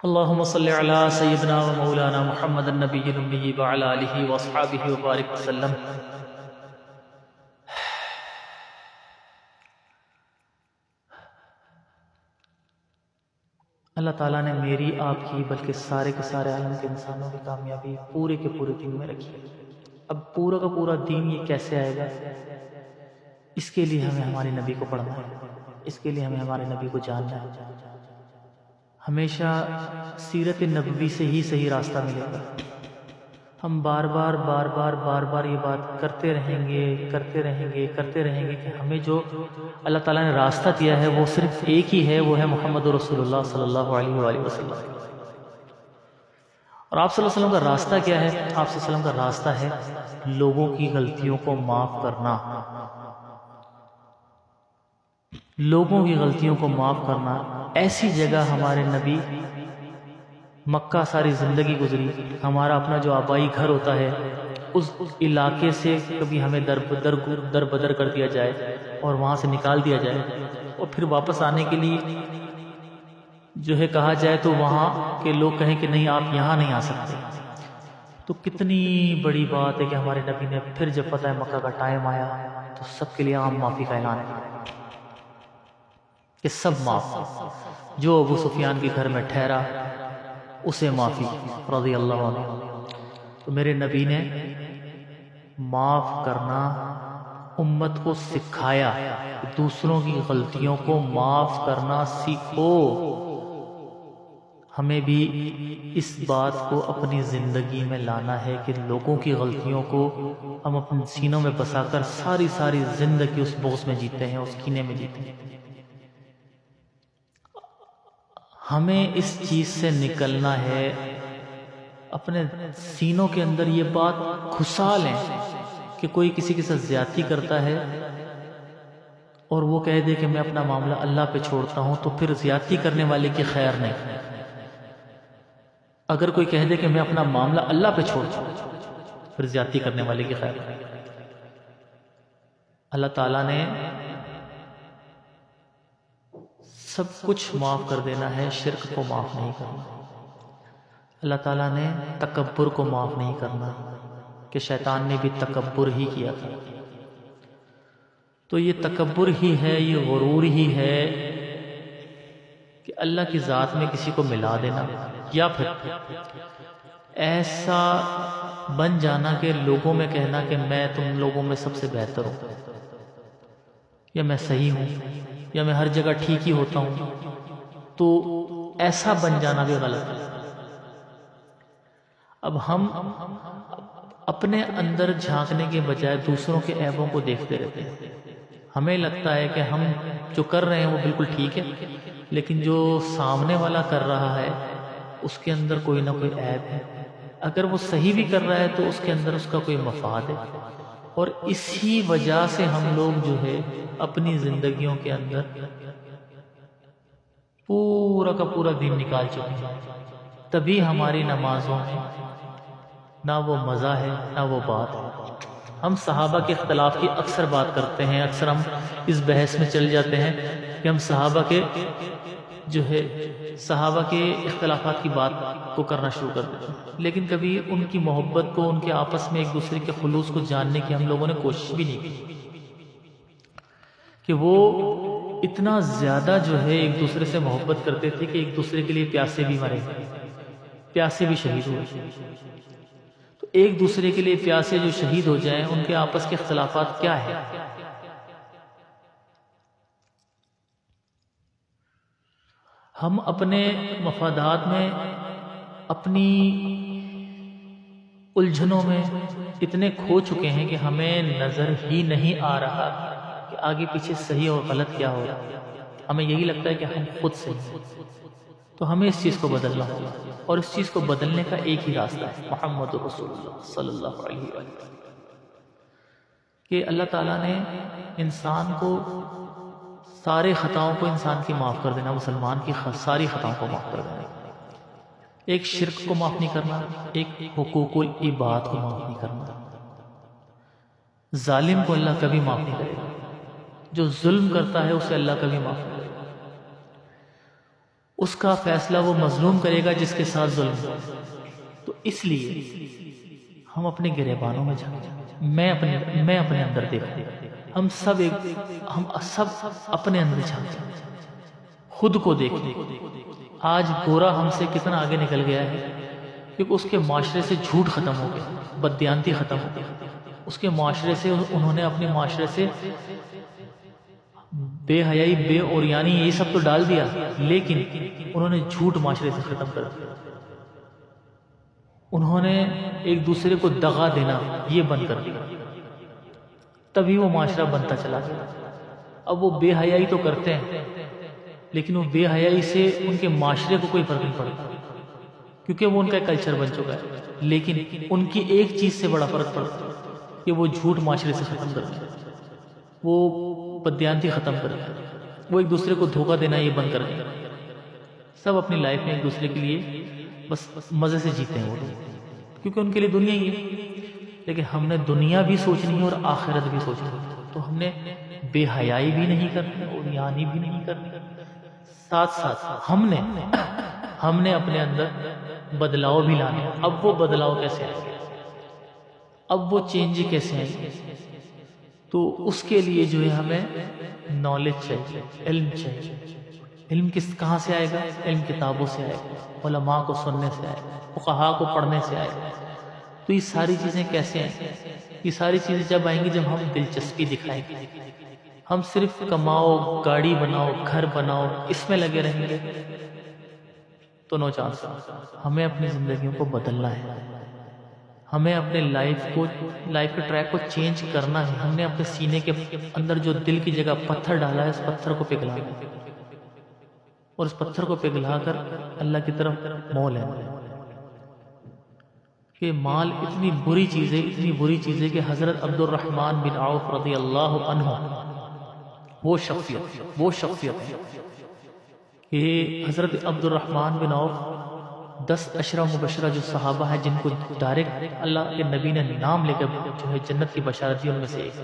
اللهم صل على سيدنا ومولانا محمد النبي الأمي وعلى آله وأصحابه وبارك وسلم. اللہ تعالیٰ نے میری آپ کی بلکہ سارے کے سارے عالم کے انسانوں کی کامیابی پورے کے پورے دین میں رکھی ہے. اب پورا کا پورا دین یہ کیسے آئے گا؟ اس کے لیے ہمیں ہمارے نبی کو پڑھنا ہے، اس کے لیے ہمیں ہمارے نبی کو جاننا ہے. ہمیشہ سیرت نبوی سے ہی صحیح راستہ ملے گا. ہم بار بار یہ بات کرتے رہیں گے کہ ہمیں جو اللہ تعالیٰ نے راستہ دیا ہے وہ صرف ایک ہی ہے، وہ ہے محمد رسول اللہ صلی اللہ علیہ وآلہ وسلم. اور آپ صلی اللہ علیہ وسلم کا راستہ کیا ہے؟ آپ صلی اللہ علیہ وسلم کا راستہ ہے لوگوں کی غلطیوں کو معاف کرنا. لوگوں کی غلطیوں کو معاف کرنا. ایسی جگہ ہمارے نبی مکہ ساری زندگی گزری. ہمارا اپنا جو آبائی گھر ہوتا ہے اس علاقے سے کبھی ہمیں در بدر کر دیا جائے اور وہاں سے نکال دیا جائے اور پھر واپس آنے کے لیے جو ہے کہا جائے تو وہاں کے لوگ کہیں کہ نہیں آپ یہاں نہیں آ سکتے. تو کتنی بڑی بات ہے کہ ہمارے نبی نے پھر جب پتہ ہے مکہ کا ٹائم آیا تو سب کے لیے عام معافی کا اعلان کیا کہ سب معاف. جو ابو سفیان کے گھر میں ٹھہرا اسے معافی رضی اللہ عنہ. تو میرے نبی نے معاف کرنا امت کو سکھایا. دوسروں کی غلطیوں کو معاف کرنا سیکھو. ہمیں بھی اس بات کو اپنی زندگی میں لانا ہے کہ لوگوں کی غلطیوں کو ہم اپنے سینوں میں بسا کر ساری زندگی اس بغض میں جیتے ہیں، اس کینے میں جیتے ہیں. ہمیں اس چیز سے نکلنا ہے. اپنے سینوں کے اندر یہ بات گھسا لیں کہ کوئی کسی کے ساتھ زیادتی کرتا ہے اور وہ کہہ دے کہ میں اپنا معاملہ اللہ پہ چھوڑتا ہوں تو پھر زیادتی کرنے والے کی خیر نہیں. اگر کوئی کہہ دے کہ میں اپنا معاملہ اللہ پہ چھوڑتا ہوں پھر زیادتی کرنے والے کی خیر نہیں. اللہ تعالیٰ نے سب کچھ معاف کر دینا ہے، شرک کو معاف نہیں کرنا. اللہ تعالیٰ نے تکبر کو معاف نہیں کرنا کہ شیطان نے بھی تکبر ہی کیا تھا. تو یہ تکبر ہی ہے، یہ غرور ہی ہے کہ اللہ کی ذات میں کسی کو ملا دینا یا پھر ایسا بن جانا کہ لوگوں میں کہنا کہ میں تم لوگوں میں سب سے بہتر ہوں، یا میں صحیح ہوں، یا میں ہر جگہ ٹھیک ہی ہوتا ہوں. تو ایسا بن جانا بھی غلط ہے. اب ہم اپنے اندر جھانکنے کے بجائے دوسروں کے عیبوں کو دیکھتے رہتے ہیں. ہمیں لگتا ہے کہ ہم جو کر رہے ہیں وہ بالکل ٹھیک ہے، لیکن جو سامنے والا کر رہا ہے اس کے اندر کوئی نہ کوئی عیب ہے. اگر وہ صحیح بھی کر رہا ہے تو اس کے اندر اس کا کوئی مفاد ہے. اور اسی وجہ سے ہم لوگ جو ہے اپنی زندگیوں کے اندر پورا کا پورا دن نکال چکے ہیں. تبھی ہماری نمازوں میں نہ وہ مزہ ہے نہ وہ بات ہے. ہم صحابہ کے اختلاف کی اکثر بات کرتے ہیں، اکثر ہم اس بحث میں چل جاتے ہیں کہ ہم صحابہ کے اختلافات کی بات کو کرنا شروع کر دیتے ہیں، لیکن کبھی ان کی محبت کو، ان کے آپس میں ایک دوسرے کے خلوص کو جاننے کی ہم لوگوں نے کوشش بھی نہیں کی کہ وہ اتنا زیادہ جو ہے ایک دوسرے سے محبت کرتے تھے کہ ایک دوسرے کے لیے پیاسے بھی مرے، پیاسے بھی شہید ہوئے. تو ایک دوسرے کے لیے پیاسے جو شہید ہو جائیں ان کے آپس کے اختلافات کیا ہے؟ ہم اپنے مفادات میں، اپنی الجھنوں میں اتنے کھو چکے ہیں کہ ہمیں نظر ہی نہیں آ رہا کہ آگے پیچھے صحیح اور غلط کیا ہو رہا ہے. ہمیں یہی لگتا ہے کہ ہم خود صحیح ہیں. تو ہمیں اس چیز کو بدلنا ہوگا، اور اس چیز کو بدلنے کا ایک ہی راستہ ہے محمد رسول اللہ صلی اللہ علیہ وسلم. کہ اللہ تعالیٰ نے انسان کو سارے خطاؤں کو انسان کی معاف کر دینا، مسلمان کی ساری خطاؤں کو معاف کر دینا. ایک شرک کو معاف نہیں کرنا، ایک حقوق العباد کو معاف نہیں کرنا. ظالم کو اللہ کبھی معاف نہیں کرے گا، جو ظلم کرتا ہے اسے اللہ کبھی معاف نہیں کرے گا. اس کا فیصلہ وہ مظلوم کرے گا جس کے ساتھ ظلم ہو۔ تو اس لیے ہم اپنے گریبانوں میں جائیں، میں اپنے اندر دیکھیں، ہم سب اپنے اندر جھانکیں، خود کو دیکھیں۔ آج گورا ہم سے کتنا آگے نکل گیا ہے، کیونکہ اس کے معاشرے سے جھوٹ ختم ہو گیا، بددیانتی ختم ہو گئی۔ اس کے معاشرے سے انہوں نے اپنے معاشرے سے بے حیائی، بے اوریانی، یہ سب تو ڈال دیا، لیکن انہوں نے جھوٹ معاشرے سے ختم کر دیا۔ انہوں نے ایک دوسرے کو دغا دینا یہ بند کر دیا، تبھی وہ معاشرہ بنتا چلا گیا۔ اب وہ بے حیائی تو کرتے ہیں، لیکن وہ بے حیائی سے ان کے معاشرے کو کوئی فرق نہیں پڑتا، کیونکہ وہ ان کا کلچر بن چکا ہے۔ لیکن ان کی ایک چیز سے بڑا فرق پڑتا ہے کہ وہ جھوٹ معاشرے سے ختم کر دیا، وہ بددیانتی ختم کر دیا، وہ ایک دوسرے کو دھوکہ دینا یہ بند کر دیا۔ سب اپنی لائف میں ایک دوسرے کے لیے بس مزے سے جیتے ہیں وہ لوگ، کیونکہ ان کے لیے دنیا ہی ہے۔ لیکن ہم نے دنیا بھی سوچنی ہے اور آخرت بھی سوچنی ہے، تو ہم نے بے حیائی بھی نہیں کرنی اور یعنی بھی نہیں کرنی، ساتھ ساتھ ہم نے اپنے اندر بدلاؤ بھی لانے۔ اب وہ بدلاؤ کیسے آئے گا، اب وہ چینج کیسے آئے گا؟ تو اس کے لیے جو ہے ہمیں نالج چاہیے، علم چاہیے۔ علم کہاں سے آئے گا؟ علم کتابوں سے آئے گا، علماء کو سننے سے آئے گا، فقہاء کو پڑھنے سے آئے گا۔ تو یہ ساری چیزیں کیسے آئیں گی؟ یہ ساری چیزیں جب آئیں گی جب ہم دلچسپی دکھائیں گے۔ ہم صرف کماؤ، گاڑی بناؤ، گھر بناؤ، اس میں لگے رہیں گے تو نو چانس۔ ہمیں اپنی زندگیوں کو بدلنا ہے، ہمیں اپنے لائف کے ٹریک کو چینج کرنا ہے۔ ہم نے اپنے سینے کے اندر جو دل کی جگہ پتھر ڈالا ہے، اس پتھر کو پگھلانا ہے، اور اس پتھر کو پگھلا کر اللہ کی طرف مول ہے کہ مال اتنی بری چیز ہے کہ حضرت عبد الرحمن بن عوف رضی اللہ عنہ وہ شخصیت ہے کہ حضرت عبد الرحمن بن عوف 10 عشرہ مبشرہ جو صحابہ ہیں جن کو ڈائریکٹ اللہ کے نبی نے نام لے کر جو ہے جنت کی بشارت دی، ان میں سے ایک۔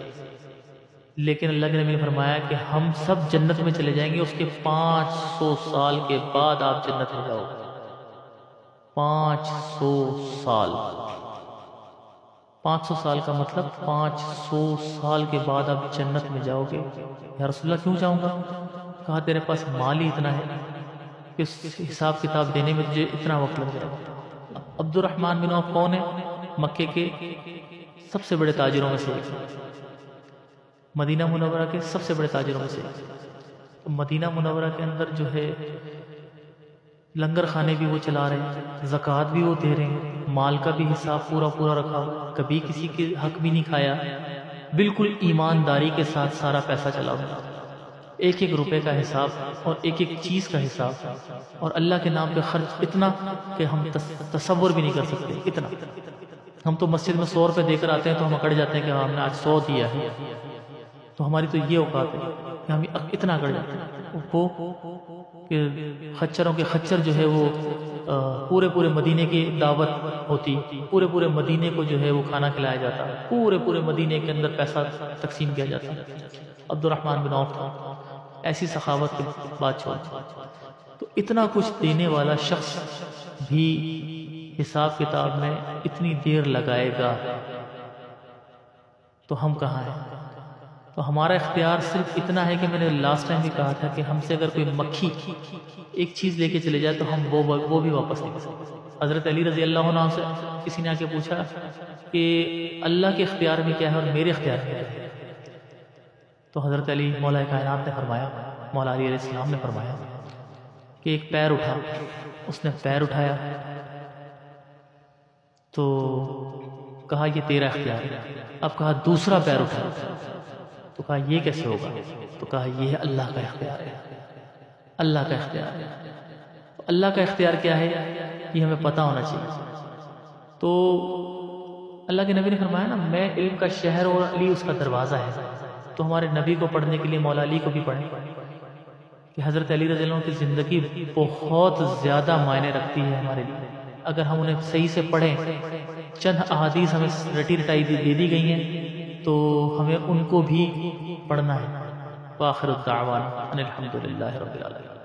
لیکن اللہ کے نبی نے فرمایا کہ ہم سب جنت میں چلے جائیں گے، اس کے 500 سال کے بعد آپ جنت میں جاؤ گے۔ 500 سال، 500 سال کا مطلب 500 سال کے بعد آپ جنت میں جاؤ گے۔ یا رسول اللہ کیوں جاؤں گا؟ کہا تیرے پاس مال ہی اتنا ہے کہ حساب کتاب دینے میں تجھے اتنا وقت لگ جائے گا۔ عبد الرحمن بن عوف کون ہے؟ مکے کے سب سے بڑے تاجروں میں سے ایک، مدینہ منورہ کے سب سے بڑے تاجروں میں سے ایک۔ مدینہ منورہ کے اندر جو ہے لنگر خانے بھی وہ چلا رہے ہیں، زکوٰۃ بھی وہ دے رہے ہیں، مال کا بھی حساب پورا رکھا ہوا، کبھی کسی کے حق بھی نہیں کھایا، بالکل ایمانداری کے ساتھ سارا پیسہ چلا ہوا، ایک ایک روپے کا حساب اور ایک ایک چیز کا حساب، اور اللہ کے نام پہ خرچ اتنا کہ ہم تصور بھی نہیں کر سکتے۔ اتنا ہم تو مسجد میں 100 روپے دے کر آتے ہیں تو ہم اکڑ جاتے ہیں کہ ہم نے آج 100 دیا ہے، تو ہماری تو یہ اوقات ہے کہ ہم اتنا اکڑ جاتے ہیں۔ وہ کہ خچروں کے خچر جو ہے وہ پورے مدینے کی دعوت ہوتی، پورے مدینے کو جو ہے وہ کھانا کھلایا جاتا، پورے مدینے کے اندر پیسہ تقسیم کیا جاتا۔ عبد الرحمن بن عوف تھا ایسی سخاوت کے بادشاہ۔ تو اتنا کچھ دینے والا شخص بھی حساب کتاب میں اتنی دیر لگائے گا تو ہم کہاں ہیں؟ تو ہمارا اختیار صرف اتنا ہے کہ میں نے لاسٹ ٹائم بھی کہا تھا کہ ہم سے اگر کوئی مکھی ایک چیز لے کے چلے جائے تو ہم وہ بھی واپس نہیں کر سکتے۔ حضرت علی رضی اللہ عنہ سے کسی نے آ کے پوچھا کہ اللہ کے اختیار میں کیا ہے اور میرے اختیار میں کیا ہے؟ تو حضرت علی مولا کائنات نے فرمایا، مولا علی علیہ السلام نے فرمایا کہ ایک پیر اٹھا، اس نے پیر اٹھایا تو کہا یہ تیرا اختیار ہے۔ اب کہا دوسرا پیر اٹھا تو کہا یہ کیسے ہوگا؟ تو کہا یہ اللہ کا اختیار ہے، اللہ کا اختیار ہے۔ اللہ کا اختیار کیا ہے یہ ہمیں پتہ ہونا چاہیے۔ تو اللہ کے نبی نے فرمایا نا میں علم کا شہر اور علی اس کا دروازہ ہے، تو ہمارے نبی کو پڑھنے کے لیے مولا علی کو بھی پڑھیں کہ حضرت علی رضی اللہ عنہ کی زندگی بہت زیادہ معنی رکھتی ہے ہمارے لیے۔ اگر ہم انہیں صحیح سے پڑھیں، چند احادیث ہمیں رٹی رٹائی دے دی گئی ہیں تو ہمیں ان کو بھی پڑھنا ہے۔ وآخر الدعوانا ان الحمد للہ رب العالمین۔